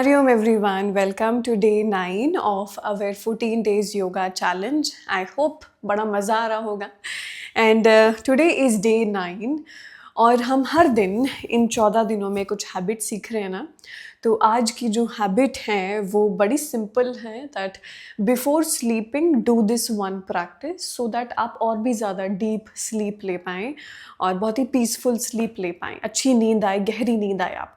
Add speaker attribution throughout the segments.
Speaker 1: Hariom everyone, welcome to day 9 of our 14 days yoga challenge. I hope बड़ा मज़ा आ रहा होगा and today is day 9 और हम हर दिन इन 14 दिनों में कुछ हैबिट सीख रहे हैं ना। तो आज की जो हैबिट है वो बड़ी सिंपल है that before sleeping do this one practice so that आप और भी ज़्यादा डीप स्लीप ले पाएँ और बहुत ही पीसफुल स्लीप ले पाएँ, अच्छी नींद आए, गहरी नींद आए आपको।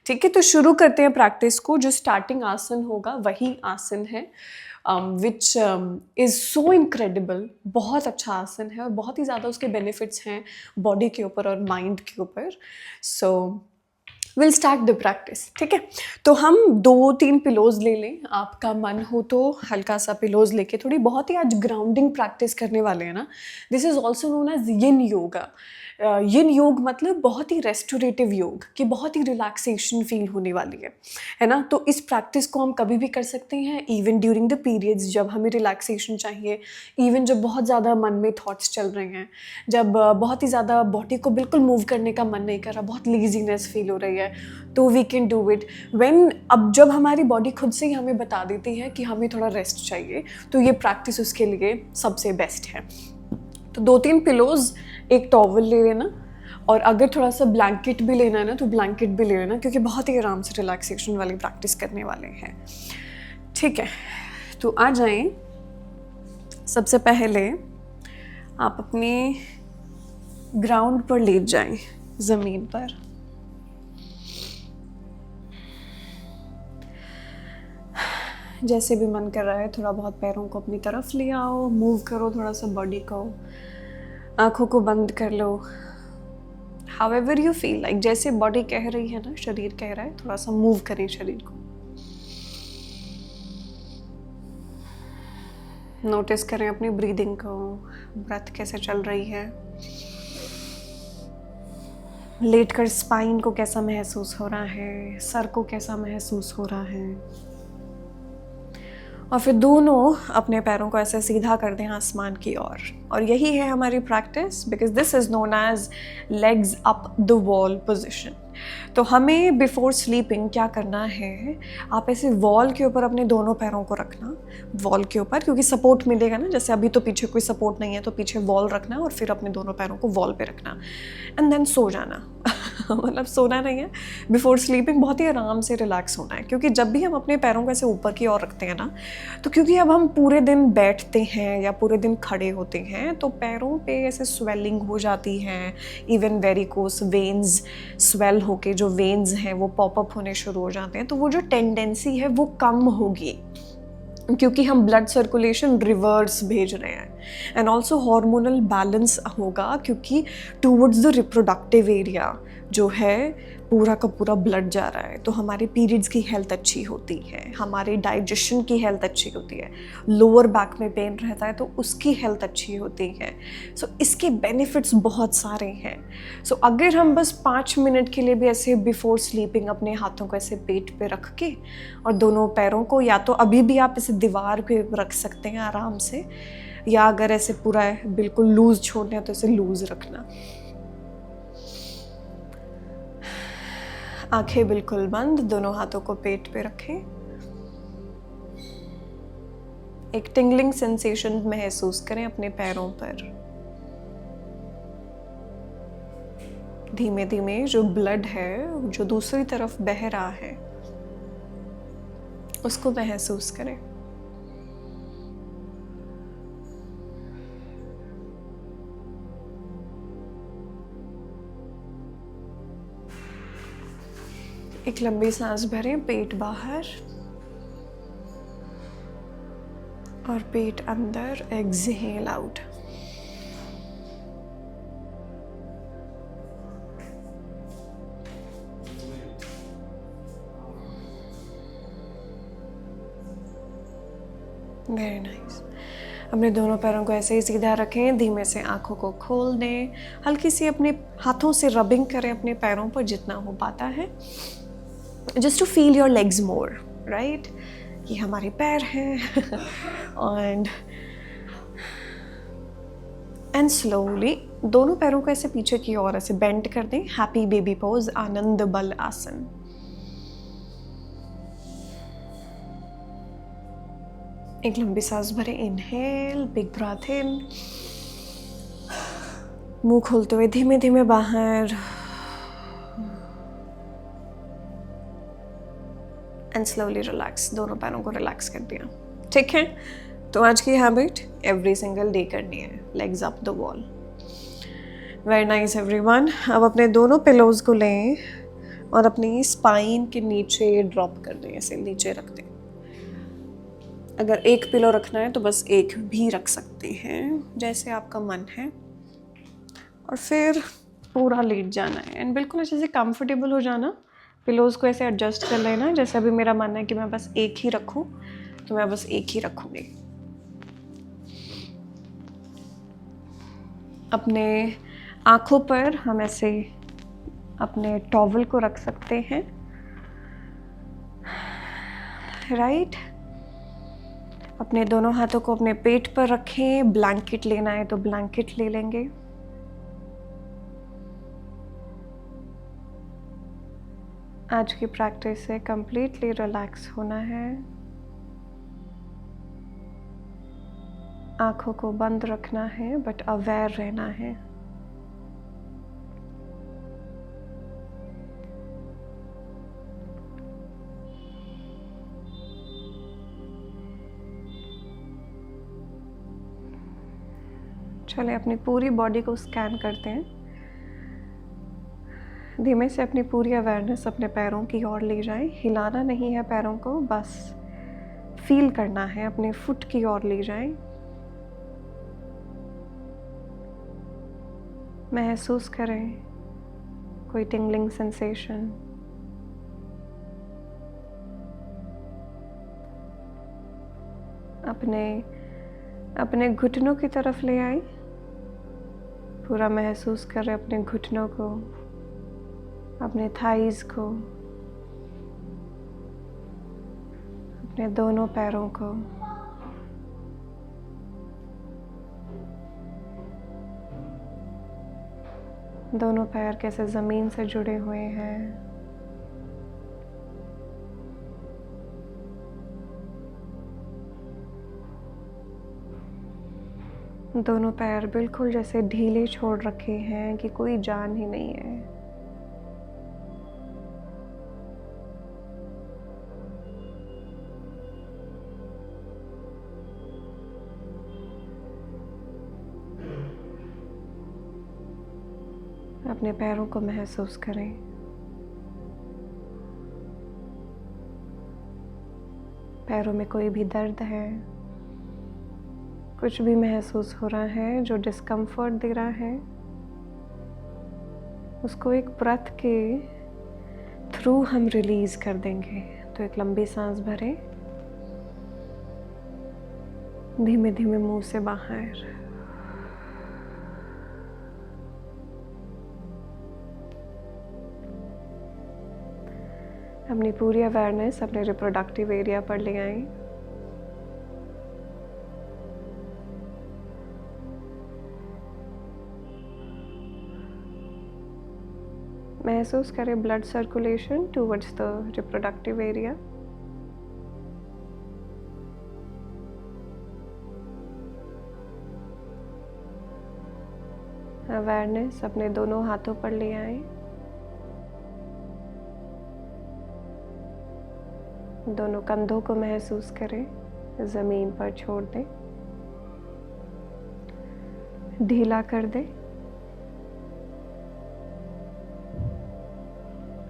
Speaker 1: ठीक है, तो शुरू करते हैं प्रैक्टिस को। जो स्टार्टिंग आसन होगा वही आसन है विच इज़ सो इनक्रेडिबल। बहुत अच्छा आसन है और बहुत ही ज़्यादा उसके बेनिफिट्स हैं बॉडी के ऊपर और माइंड के ऊपर। So will start the practice. ठीक है, तो हम 2-3 पिलोज ले लें। आपका मन हो तो हल्का सा पिलोज लेके थोड़ी बहुत ही आज ग्राउंडिंग प्रैक्टिस करने वाले हैं ना। This is also known as yin yoga. Yin yoga मतलब बहुत ही रेस्टोरेटिव योग कि बहुत ही रिलैक्सेशन फील होने वाली है ना। तो इस प्रैक्टिस को हम कभी भी कर सकते हैं, इवन ड्यूरिंग द पीरियड्स जब हमें रिलैक्सेशन चाहिए, इवन जब बहुत ज़्यादा मन में थॉट्स चल रहे हैं, जब बहुत ही ज़्यादा बॉडी को बिल्कुल मूव करने का मन नहीं कर रहा, बहुत लेजीनेस फील हो रही है, तो we can do it when. अब जब हमारी बॉडी खुद से ही हमें बता देती है कि हमें थोड़ा रेस्ट चाहिए, तो ये प्रैक्टिस उसके लिए सबसे बेस्ट है। तो 2-3 पिलोज, एक टॉवल ले लेना और अगर थोड़ा सा ब्लैंकेट भी लेना है ना तो ब्लैंकेट भी ले लेना, क्योंकि बहुत ही आराम से रिलैक्सेशन वाली प्रैक्टिस करने वाले हैं। ठीक है, तो आ जाएं। सबसे पहले आप अपने ग्राउंड पर लेट जाएं, ज़मीन पर। जैसे भी मन कर रहा है थोड़ा बहुत पैरों को अपनी तरफ ले आओ, मूव करो थोड़ा सा बॉडी को, आँखों को बंद कर लो। हाउएवर यू फील लाइक, जैसे बॉडी कह रही है ना, शरीर कह रहा है, थोड़ा सा मूव करें शरीर को। नोटिस करें अपनी ब्रीदिंग को, ब्रेथ कैसे चल रही है। लेटकर स्पाइन को कैसा महसूस हो रहा है, सर को कैसा महसूस हो रहा है। और फिर दोनों अपने पैरों को ऐसे सीधा कर दें आसमान की ओर। और यही है हमारी practice, because this is known as legs up the wall position. तो हमें बिफोर स्लीपिंग क्या करना है, आप ऐसे वॉल के ऊपर अपने दोनों पैरों को रखना, वॉल के ऊपर, क्योंकि सपोर्ट मिलेगा ना। जैसे अभी तो पीछे कोई सपोर्ट नहीं है तो पीछे वॉल रखना और फिर अपने दोनों पैरों को वॉल पे रखना एंड देन सो जाना। मतलब सोना नहीं है, बिफोर स्लीपिंग बहुत ही आराम से रिलैक्स होना है। क्योंकि जब भी हम अपने पैरों को ऐसे ऊपर की ओर रखते हैं ना, तो क्योंकि अब हम पूरे दिन बैठते हैं या पूरे दिन खड़े होते हैं तो पैरों पे ऐसे स्वेलिंग हो जाती है, इवन वेरिकोस वेन्स स्वेल होके जो वेन्स हैं वो पॉपअप होने शुरू हो जाते हैं। तो वो जो टेंडेंसी है वो कम होगी, क्योंकि हम ब्लड सर्कुलेशन रिवर्स भेज रहे हैं। एंड ऑल्सो हार्मोनल बैलेंस होगा, क्योंकि टूवर्ड्स द रिप्रोडक्टिव एरिया जो है पूरा का पूरा ब्लड जा रहा है। तो हमारे पीरियड्स की हेल्थ अच्छी होती है, हमारी डाइजेशन की हेल्थ अच्छी होती है, लोअर बैक में पेन रहता है तो उसकी हेल्थ अच्छी होती है। सो इसके बेनिफिट्स बहुत सारे हैं। सो अगर हम बस 5 मिनट के लिए भी ऐसे बिफोर स्लीपिंग अपने हाथों को ऐसे पेट पे रख के और दोनों पैरों को, या तो अभी भी आप इसे दीवार पे रख सकते हैं आराम से, या अगर ऐसे पूरा बिल्कुल लूज छोड़ना है तो इसे लूज रखना। आंखें बिल्कुल बंद, दोनों हाथों को पेट पे रखें। एक टिंगलिंग सेंसेशन महसूस करें अपने पैरों पर। धीमे धीमे जो ब्लड है जो दूसरी तरफ बह रहा है उसको महसूस करें। एक लंबी सांस भरें, पेट बाहर और पेट अंदर, एक्सहेल आउट। Very nice. अपने दोनों पैरों को ऐसे ही सीधा रखें, धीमे से आंखों को खोल दें, हल्की सी अपने हाथों से रबिंग करें अपने पैरों पर जितना हो पाता है, just to feel your legs more, right. ये हमारे पैर हैं एंड स्लोली दोनों पैरों को ऐसे पीछे की ओर ऐसे बेंड कर दें, हैप्पी बेबी पोज, आनंद बल आसन। एक लंबी सांस भरे, इनहेल, बिग ब्रेथ इन, मुंह खोलते हुए धीमे धीमे बाहर, एंड स्लोली रिलैक्स। दोनों पैरों को रिलैक्स कर दिया। ठीक है, तो आज की हैबिट एवरी सिंगल डे करनी है, legs up the wall. Very nice everyone. अब अपने दोनों पिलोज को लें और अपनी स्पाइन के नीचे ड्रॉप कर दें, ऐसे नीचे रख दें। अगर एक पिलो रखना है तो बस एक भी रख सकते हैं, जैसे आपका मन है। और फिर पूरा लेट जाना है एंड बिल्कुल अच्छे से कंफर्टेबल हो जाना। पिलोज़ को ऐसे एडजस्ट कर लेना। जैसे अभी मेरा मन है कि मैं बस एक ही रखूं, तो मैं बस एक ही रखूंगी। अपने आँखों पर हम ऐसे अपने टॉवल को रख सकते हैं, राइट। अपने दोनों हाथों को अपने पेट पर रखें। ब्लैंकेट लेना है तो ब्लैंकेट ले लेंगे। आज की प्रैक्टिस से कंप्लीटली रिलैक्स होना है। आँखों को बंद रखना है बट अवेयर रहना है। चलिए अपनी पूरी बॉडी को स्कैन करते हैं। धीमे से अपनी पूरी अवेयरनेस अपने पैरों की ओर ले जाएं। हिलाना नहीं है पैरों को, बस फील करना है। अपने फुट की ओर ले जाएं। महसूस करें कोई टिंगलिंग सेंसेशन। अपने घुटनों की तरफ ले आए। पूरा महसूस करें अपने घुटनों को, अपने थाइज को, अपने दोनों पैरों को। दोनों पैर कैसे ज़मीन से जुड़े हुए हैं। दोनों पैर बिल्कुल जैसे ढीले छोड़ रखे हैं कि कोई जान ही नहीं है। अपने पैरों को महसूस करें। पैरों में कोई भी दर्द है, कुछ भी महसूस हो रहा है जो डिस्कम्फर्ट दे रहा है, उसको एक ब्रेथ के थ्रू हम रिलीज कर देंगे। तो एक लंबी सांस भरें, धीमे धीमे मुंह से बाहर। अपनी पूरी अवेयरनेस अपने रिप्रोडक्टिव एरिया पर ले आएं। महसूस करें blood circulation towards the reproductive area. Awareness अपने दोनों हाथों पर ले आए। दोनों कंधों को महसूस करें, ज़मीन पर छोड़ दें, ढीला कर दें।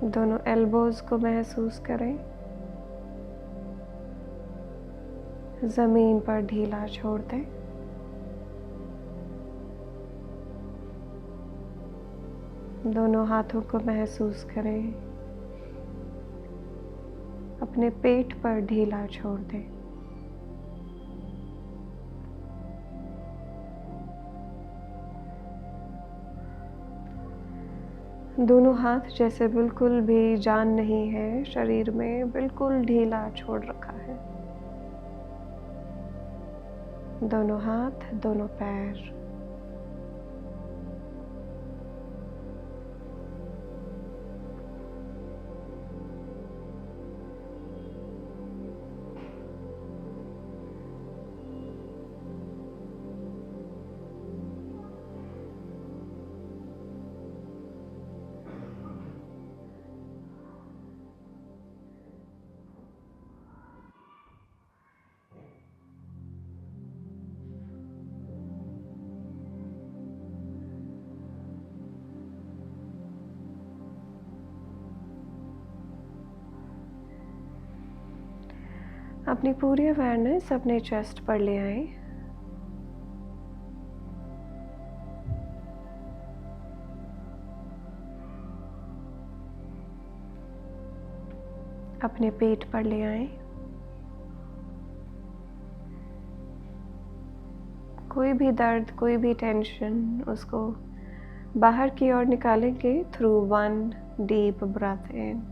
Speaker 1: दोनों एल्बोज को महसूस करें, ज़मीन पर ढीला छोड़ दें। दोनों हाथों को महसूस करें, अपने पेट पर ढीला छोड़ दें। दोनों हाथ जैसे बिल्कुल भी जान नहीं है, शरीर में बिल्कुल ढीला छोड़ रखा है। दोनों हाथ, दोनों पैर।
Speaker 2: अपनी पूरी अवेयरनेस अपने चेस्ट पर ले आए। अपने पेट पर ले आए। कोई भी दर्द, कोई भी टेंशन, उसको बाहर की ओर निकालेंगे through 1 deep breath in.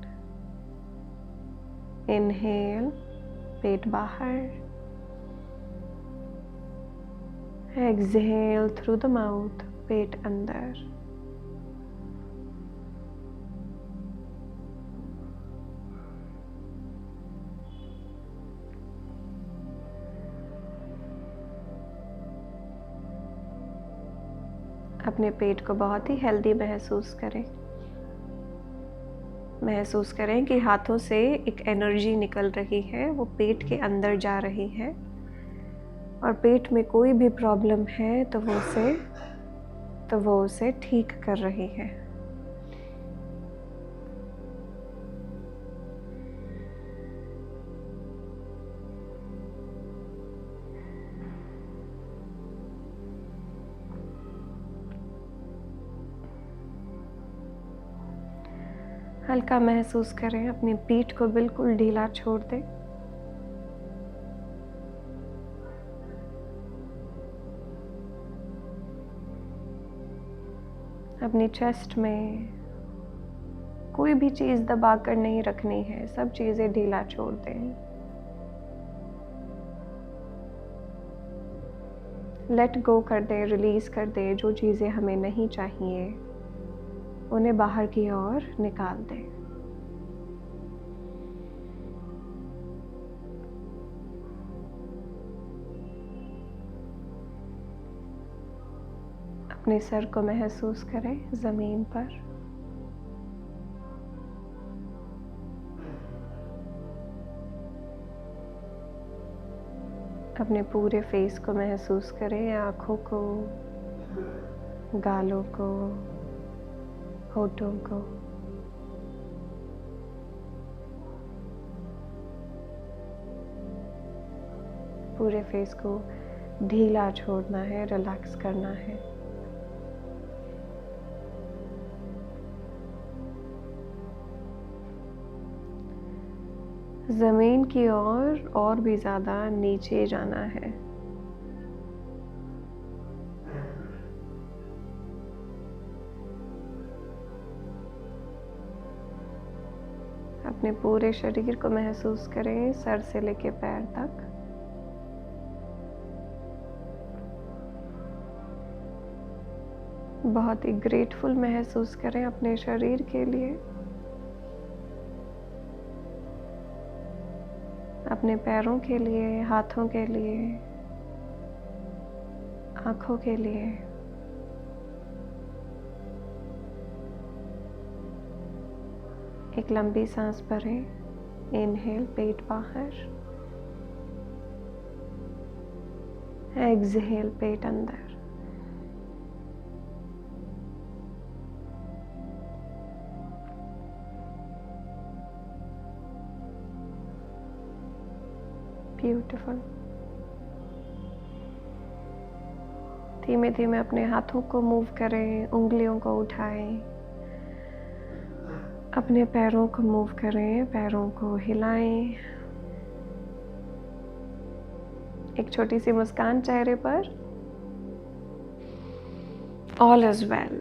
Speaker 2: Inhale, पेट बाहर। एक्सहेल थ्रू द माउथ, पेट अंदर। अपने पेट को बहुत ही हेल्दी महसूस करें। महसूस करें कि हाथों से एक एनर्जी निकल रही है, वो पेट के अंदर जा रही है, और पेट में कोई भी प्रॉब्लम है तो वो उसे ठीक कर रही है। हल्का महसूस करें, अपनी पीठ को बिल्कुल ढीला छोड़ दें। अपनी चेस्ट में कोई भी चीज़ दबा कर नहीं रखनी है, सब चीज़ें ढीला छोड़ दें। लेट गो कर दें, रिलीज कर दें। जो चीज़ें हमें नहीं चाहिए उन्हें बाहर की ओर निकाल दें। अपने सर को महसूस करें ज़मीन पर। अपने पूरे फेस को महसूस करें, आँखों को, गालों को, होठों को। पूरे फेस को ढीला छोड़ना है, रिलैक्स करना है। ज़मीन की ओर और भी ज़्यादा नीचे जाना है। अपने पूरे शरीर को महसूस करें, सर से लेकर पैर तक। बहुत ही ग्रेटफुल महसूस करें अपने शरीर के लिए, अपने पैरों के लिए, हाथों के लिए, आँखों के लिए। एक लंबी सांस भरें। इनहेल, पेट बाहर। एक्सहेल, पेट अंदर। ब्यूटीफुल। धीमे धीमे अपने हाथों को मूव करें, उंगलियों को उठाएं, अपने पैरों को मूव करें, पैरों को हिलाएं। एक छोटी सी मुस्कान चेहरे पर। All is well,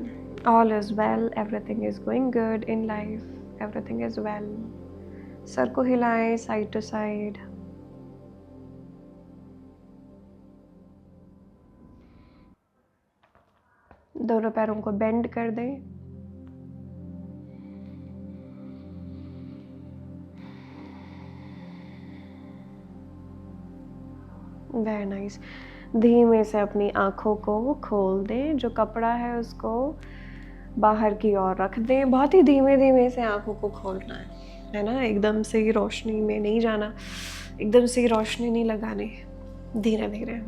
Speaker 2: all is well, everything is going good in life, everything is well। Sir को हिलाएं साइड टू साइड। दोनों पैरों को बेंड कर दें। Very nice. धीमे से अपनी आँखों को खोल दें। जो कपड़ा है उसको बाहर की ओर रख दें। बहुत ही धीमे धीमे से आँखों को खोलना है ना। एकदम से ही रोशनी में नहीं जाना, एकदम से ही रोशनी नहीं लगानी, धीरे धीरे।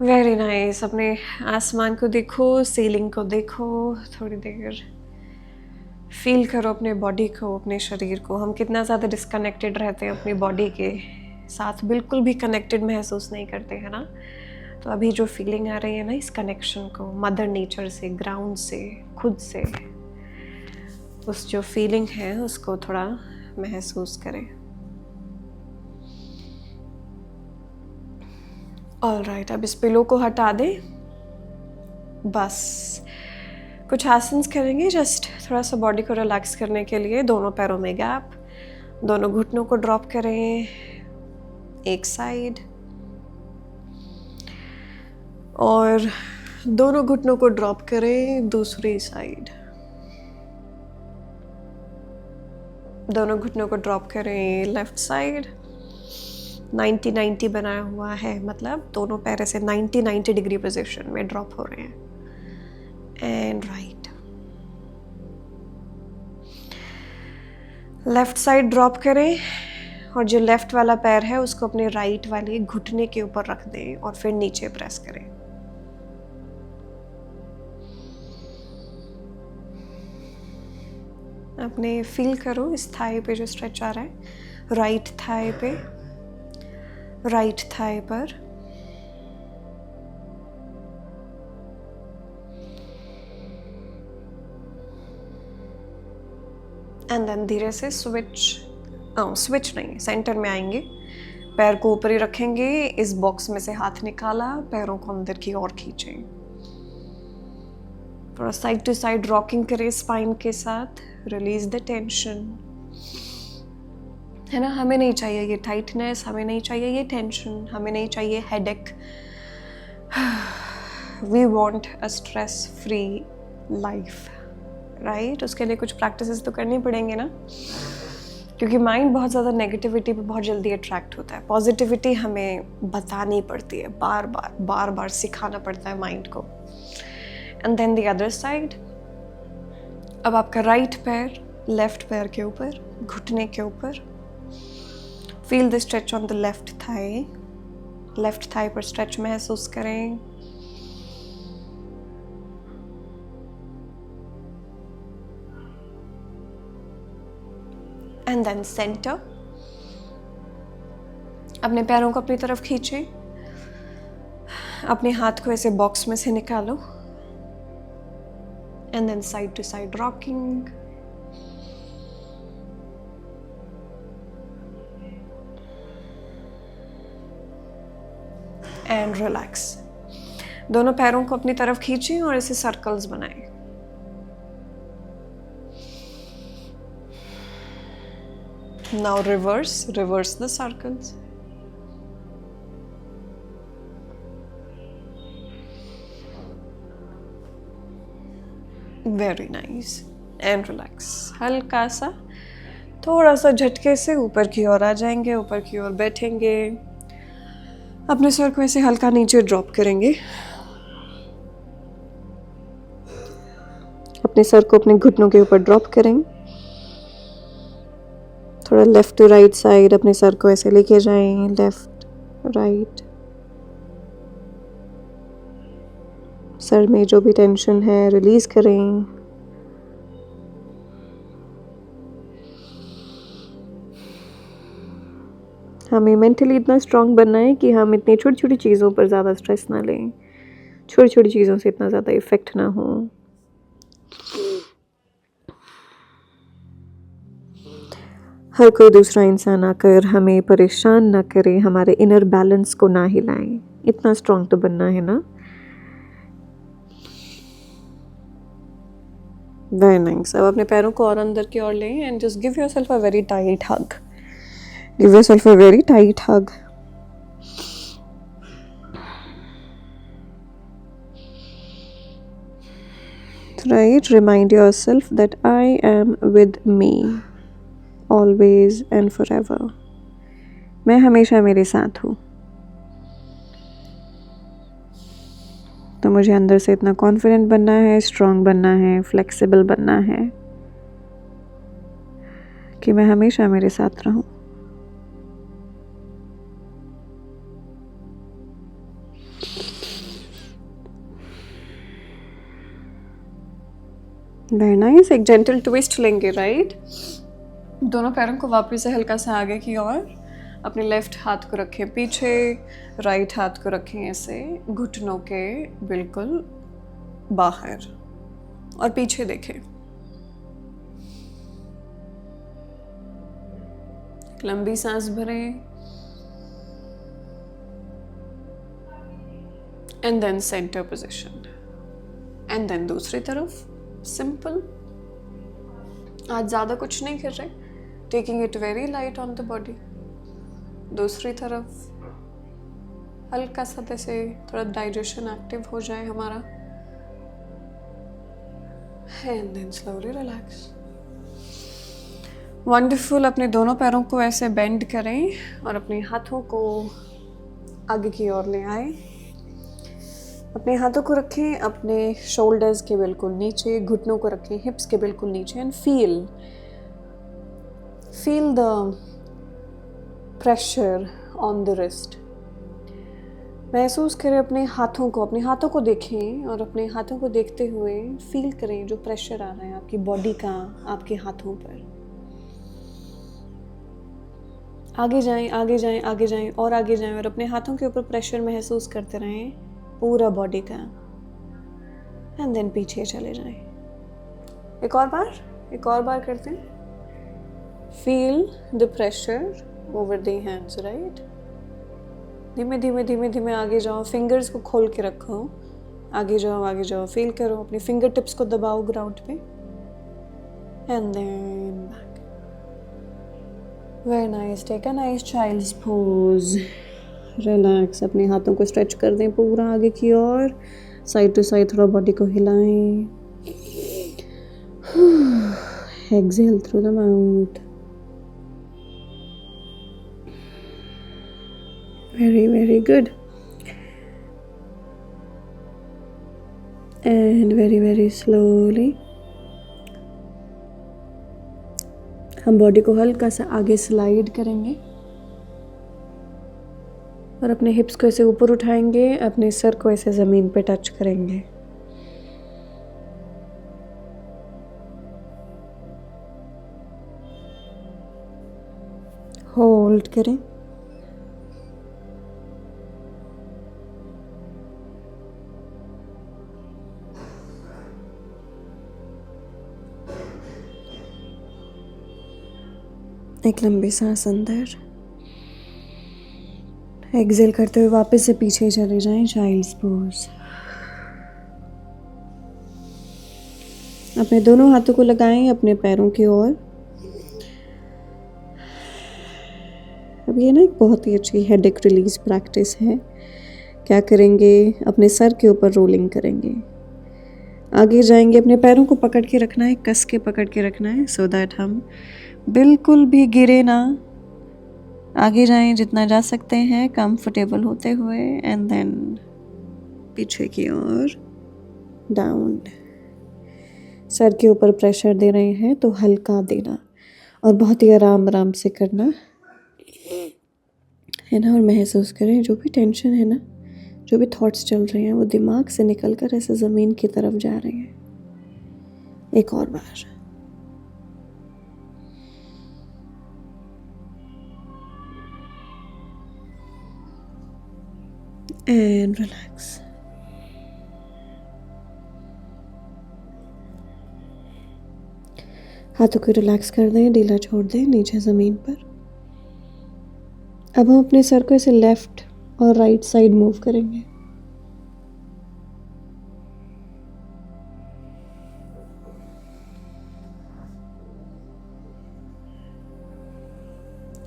Speaker 2: Very nice. अपने आसमान को देखो, सीलिंग को देखो थोड़ी देर। फील करो अपने बॉडी को, अपने शरीर को। हम कितना ज़्यादा डिस्कनेक्टेड रहते हैं अपनी बॉडी के साथ, बिल्कुल भी कनेक्टेड महसूस नहीं करते हैं ना। तो अभी जो फीलिंग आ रही है ना इस कनेक्शन को, मदर नेचर से, ग्राउंड से, खुद से, उस जो फीलिंग है उसको थोड़ा महसूस करें। ऑलराइट, अब इस पिलो को हटा दें। बस कुछ आसन्स करेंगे जस्ट थोड़ा सा बॉडी को रिलैक्स करने के लिए। दोनों पैरों में गैप, दोनों घुटनों को ड्रॉप करें एक साइड, और दोनों घुटनों को ड्रॉप करें दूसरी साइड। दोनों घुटनों को ड्रॉप करें लेफ्ट साइड। 90-90 बनाया हुआ है, मतलब दोनों पैर से 90-90 डिग्री पोजीशन में ड्रॉप हो रहे हैं। And right, left side drop करें, और जो लेफ्ट वाला पैर है उसको अपने राइट वाले घुटने के ऊपर रख दें और फिर नीचे प्रेस करें। अपने फील करो इस थाई पे जो स्ट्रेच आ रहा है, राइट थाई पे, राइट थाई पर। एंड देन धीरे से स्विच नहीं, सेंटर में आएंगे। पैर को ऊपर ही रखेंगे, इस बॉक्स में से हाथ निकाला, पैरों को अंदर की ओर खींचें। थोड़ा साइड टू साइड रॉकिंग करें स्पाइन के साथ। रिलीज द टेंशन, है ना। हमें नहीं चाहिए ये टाइटनेस, हमें नहीं चाहिए ये टेंशन, हमें नहीं चाहिए headache. We want a stress free life, right. उसके लिए कुछ प्रैक्टिसेस तो करनी पड़ेंगे ना, क्योंकि माइंड बहुत ज़्यादा नेगेटिविटी पे बहुत जल्दी अट्रैक्ट होता है। पॉजिटिविटी हमें बतानी पड़ती है, बार बार सिखाना पड़ता है माइंड को। And then the other side. अब आपका राइट पैर लेफ्ट पैर के ऊपर, घुटने के ऊपर। Feel the stretch on the left thigh. Left thigh पर स्ट्रेच महसूस करें। And then centre. अपने पैरों को अपनी तरफ खींचें, अपने हाथ को ऐसे बॉक्स में से निकालो। And then side to side rocking. And relax. दोनों पैरों को अपनी तरफ खींचें और ऐसे सर्कल्स बनाएं। Now reverse the circles. Very nice. And relax. हल्का सा, थोड़ा सा झटके से ऊपर की ओर आ जाएंगे, ऊपर की ओर बैठेंगे। अपने सर को ऐसे हल्का नीचे ड्रॉप करेंगे। अपने सर को अपने घुटनों के ऊपर ड्रॉप करेंगे। थोड़ा लेफ्ट टू राइट साइड अपने सर को ऐसे लेके जाएं, लेफ्ट राइट। सर में जो भी टेंशन है रिलीज करें। हमें मेंटली इतना स्ट्रांग बनना है कि हम इतनी छोटी छोटी चीज़ों पर ज़्यादा स्ट्रेस ना लें, छोटी छोटी चीज़ों से इतना ज़्यादा इफ़ेक्ट ना हो। हर कोई दूसरा इंसान आकर हमें परेशान ना करे, हमारे इनर बैलेंस को ना हिलाएं। इतना स्ट्रांग तो बनना है ना। Very nice. अब अपने पैरों को और अंदर की ओर लें and just give yourself a very tight hug. Give yourself a very tight hug. Right, remind yourself that I am with me always and forever. मैं हमेशा मेरे साथ हूँ। तो मुझे अंदर से इतना कॉन्फिडेंट बनना है, स्ट्रांग बनना है, फ्लेक्सिबल बनना है कि मैं हमेशा मेरे साथ रहूँ।
Speaker 1: Very nice. एक जेंटल ट्विस्ट लेंगे, राइट। दोनों पैरों को वापस से हल्का सा आगे की ओर, अपने लेफ्ट हाथ को रखें पीछे, राइट हाथ को रखें ऐसे घुटनों के बिल्कुल बाहर और पीछे देखें। लंबी सांस भरें and then centre position and then दूसरी तरफ। सिंपल। आज ज़्यादा कुछ नहीं कर रहे, taking it very light on the body. दूसरी तरफ हल्का सा जैसे थोड़ा डाइजेशन एक्टिव हो जाए हमारा, and then slowly relax. Wonderful. अपने दोनों पैरों को ऐसे बेंड करें और अपने हाथों को आगे की ओर ले आए। अपने हाथों को रखें अपने शोल्डर्स के बिल्कुल नीचे, घुटनों को रखें हिप्स के बिल्कुल नीचे and feel the pressure on the wrist. महसूस करें अपने हाथों को देखें और अपने हाथों को देखते हुए फील करें जो प्रेशर आ रहा है आपकी बॉडी का आपके हाथों पर। आगे जाएं, आगे जाएं, आगे जाएं और आगे जाएं और अपने हाथों के ऊपर प्रेशर महसूस करते रहें पूरा बॉडी का, एंड देन पीछे चले जाएं। एक और बार करते हैं। Feel the pressure over the hands, right. धीमे धीमे धीमे धीमे आगे जाओ, फिंगर्स को खोल के रखो, आगे जाओ, फील करो, अपने फिंगर टिप्स को दबाओ ग्राउंड पे, and then back. Very nice. Take a nice child's pose. Relax. अपने हाथों को स्ट्रेच कर दें पूरा आगे की ओर, साइड टू साइड थोड़ा बॉडी को हिलाएं। Exhale through the mouth. Very very good. And very very slowly हम बॉडी को हल्का सा आगे स्लाइड करेंगे और अपने हिप्स को ऐसे ऊपर उठाएंगे, अपने सर को ऐसे ज़मीन पे टच करेंगे। होल्ड करें। एक लंबी सांस अंदर, एक्सहेल करते हुए वापस से पीछे चले जाएं, चाइल्ड्स पोज। अपने दोनों हाथों को लगाएं अपने पैरों की ओर। अब ये ना एक बहुत ही अच्छी हेडेक रिलीज प्रैक्टिस है। क्या करेंगे, अपने सर के ऊपर रोलिंग करेंगे, आगे जाएंगे, अपने पैरों को पकड़ के रखना है, कस के पकड़ के रखना है, सो दैट हम बिल्कुल भी गिरे ना। आगे जाएं जितना जा सकते हैं कंफर्टेबल होते हुए, एंड देन पीछे की ओर डाउन। सर के ऊपर प्रेशर दे रहे हैं तो हल्का देना और बहुत ही आराम आराम से करना है ना। और महसूस करें जो भी टेंशन है ना, जो भी थॉट्स चल रहे हैं वो दिमाग से निकल कर ऐसे ज़मीन की तरफ जा रहे हैं। एक और बार। And relax. हाथों को रिलैक्स कर दें, ढीला छोड़ दें नीचे ज़मीन पर। अब हम अपने सर को ऐसे लेफ्ट और राइट साइड मूव करेंगे।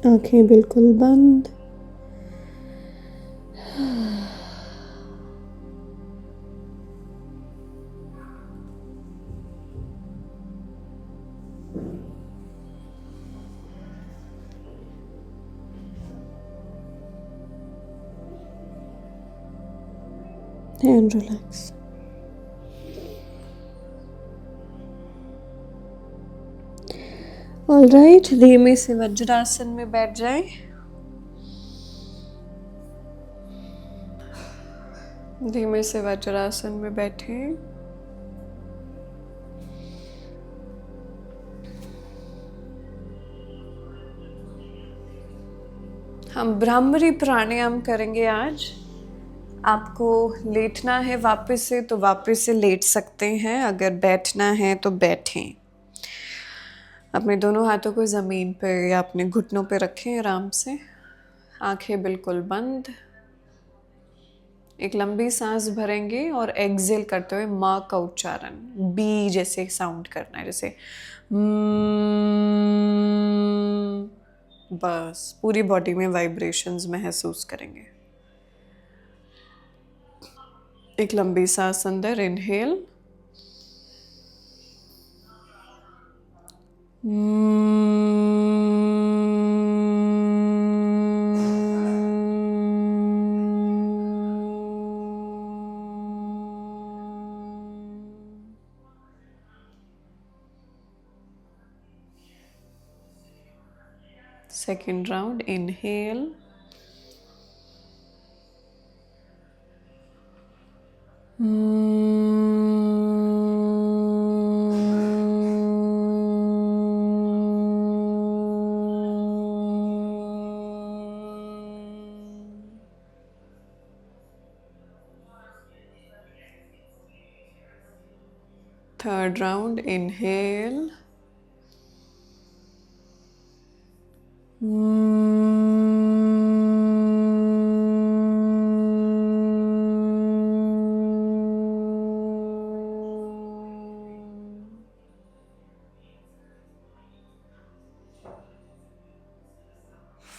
Speaker 1: आंखें बिल्कुल बंद। And relax. All right, धीमे से वज्रासन में बैठ जाएं। धीमे से वज्रासन में बैठें। हम भ्रामरी प्राणायाम करेंगे आज। आपको लेटना है वापस से तो वापस से लेट सकते हैं, अगर बैठना है तो बैठें। अपने दोनों हाथों को ज़मीन पे या अपने घुटनों पे रखें आराम से, आंखें बिल्कुल बंद। एक लंबी सांस भरेंगे और एक्सेल करते हुए माँ का उच्चारण बी जैसे साउंड करना है, जैसे बस पूरी बॉडी में वाइब्रेशंस महसूस करेंगे। एक लंबी सांस अंदर, inhale, second round, inhale, third round, inhale,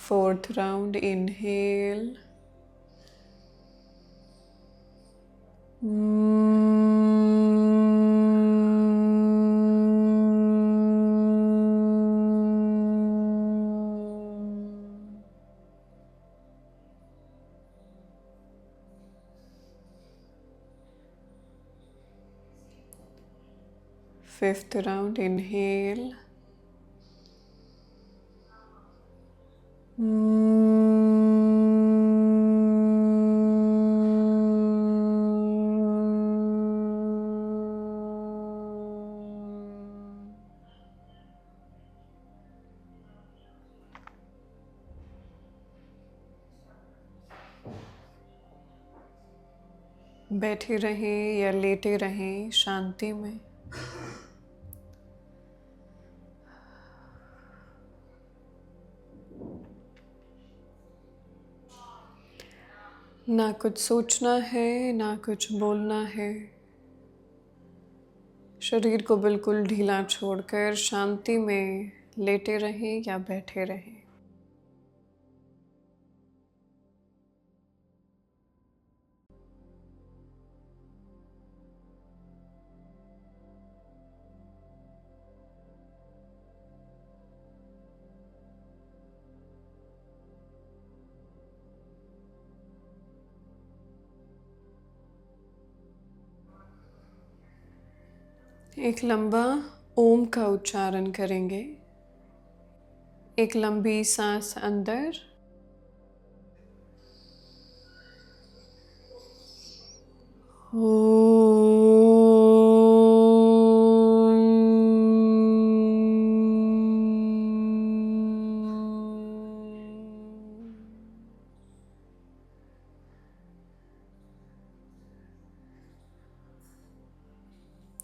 Speaker 1: fourth round, inhale, fifth round, inhale, बैठे रहें या लेटे रहें शांति में। ना कुछ सोचना है, ना कुछ बोलना है। शरीर को बिल्कुल ढीला छोड़कर शांति में लेटे रहें या बैठे रहें। एक लंबा ओम का उच्चारण करेंगे। एक लंबी सांस अंदर,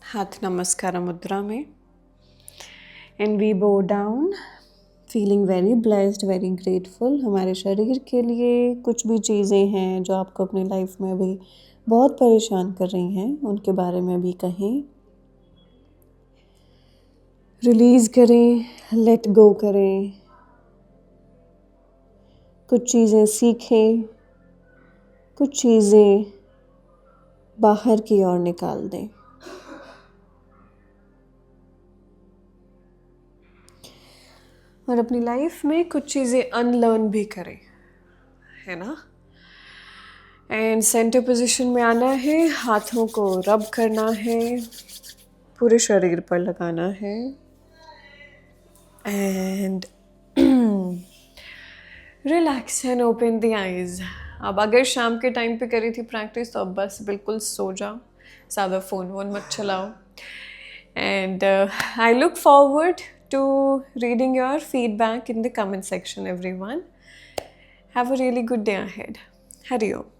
Speaker 1: हाथ नमस्कार मुद्रा में, and we bow down feeling very blessed, very grateful हमारे शरीर के लिए। कुछ भी चीज़ें हैं जो आपको अपनी लाइफ में अभी बहुत परेशान कर रही हैं, उनके बारे में भी कहें, रिलीज़ करें, लेट गो करें। कुछ चीज़ें सीखें, कुछ चीज़ें बाहर की ओर निकाल दें। और अपनी लाइफ में कुछ चीज़ें अनलर्न भी करें, है ना। एंड सेंटर पोजीशन में आना है, हाथों को रब करना है, पूरे शरीर पर लगाना है। And relax and open the eyes. अब अगर शाम के टाइम पे करी थी प्रैक्टिस तो अब बस बिल्कुल सो जाओ, ज़्यादा फ़ोन वोन मत चलाओ। And I look forward to reading your feedback in the comment section, everyone. Have a really good day ahead. Hari Om.